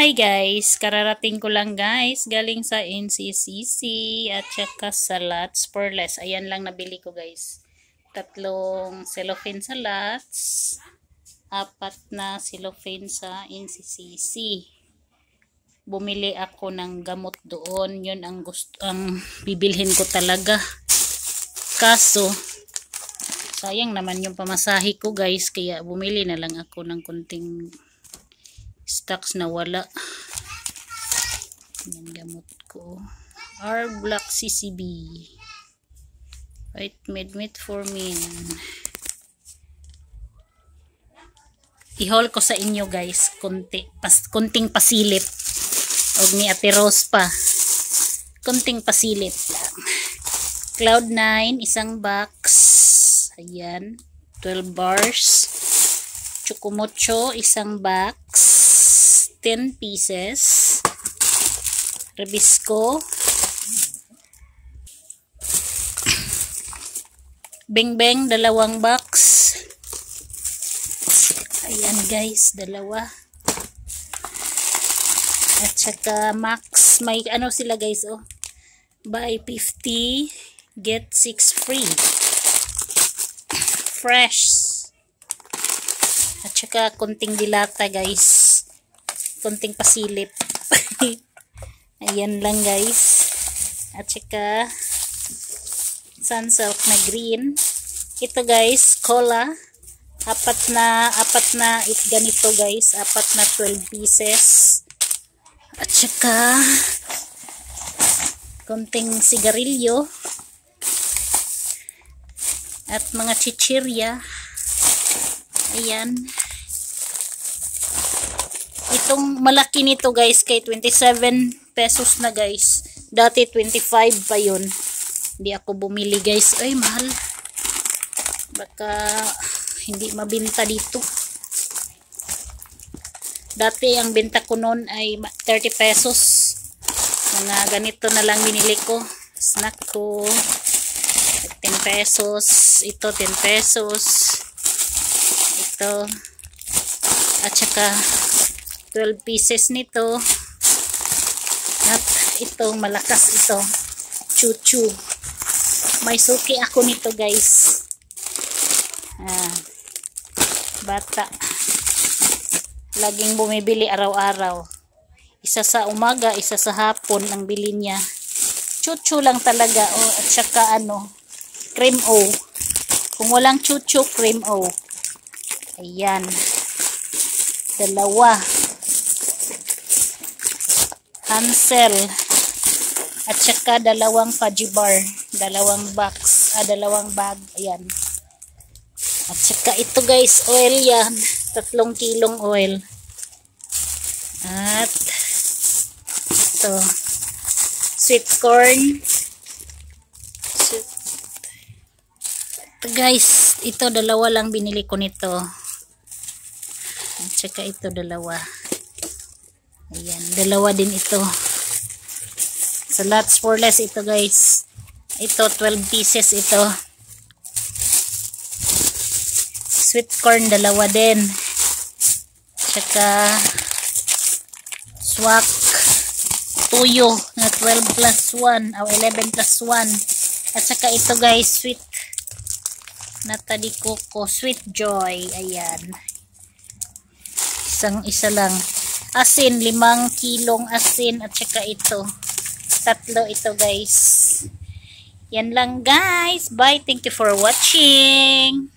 Hi guys, kararating ko lang guys, galing sa NCCC at saka sa Lots for Less. Ayan lang nabili ko guys. Tatlong cellophane sa Lots, apat na cellophane sa NCCC. Bumili ako ng gamot doon, yun ang gusto, ang bibilhin ko talaga. Kaso, sayang naman yung pamasahe ko guys, kaya bumili na lang ako ng kunting stocks na wala. Yan gamot ko. R-Block CCB. White metformin. I-haul ko sa inyo guys. Kunting pasilip. Og ni Ate Rose pa. Kunting pasilip lang. Cloud9, isang box. Ayan. 12 bars. Chocomocho, isang box. 10 pieces. Rebisco. Beng Beng, dalawang box. Ayan guys, dalawa. At saka Max, may ano sila guys, oh. Buy 50, get 6 free. Fresh. At saka kunting dilata guys. Kunting pasilip. Ayan lang guys. At saka Sunsilk na green. Ito guys, cola. Apat na ganito guys. Apat na 12 pieces. At saka kunting sigarilyo. At mga chichirya. Ayan. Itong malaki nito guys kay 27 pesos na guys. Dati 25 pa yun. Hindi ako bumili guys. Ay mahal. Baka hindi mabenta dito. Dati ang benta ko noon ay 30 pesos. Mga ganito na lang binili ko. Snack ko. 10 pesos. Ito 10 pesos. Ito. At saka 12 pieces nito. At ito, malakas ito. Chuchu. May suki ako nito guys. Bata. Laging bumibili araw-araw. Isa sa umaga, isa sa hapon ang bili niya. Chuchu lang talaga. Oh, at saka ano, cream O. Kung walang chuchu, cream O. Ayan. Dalawa. Hansel. At saka dalawang fudgy bar. Dalawang box. Dalawang bag. Ayan. At saka ito guys, oil yan. 3 kilong oil. At ito. Sweet corn. Ito guys, ito dalawa lang binili ko nito. At saka ito dalawa. Ayan, dalawa din ito. Sa Lots for Less ito guys. Ito 12 pieces ito. Sweet corn dalawa din. Tsaka swak tuyo na 12 plus 1 o 11 plus 1. At saka ito guys, sweet nata di coco, sweet joy. Ayan. Isa lang. Asin, 5 kilong asin at saka ito. 3 ito guys. Yan lang guys. Bye. Thank you for watching.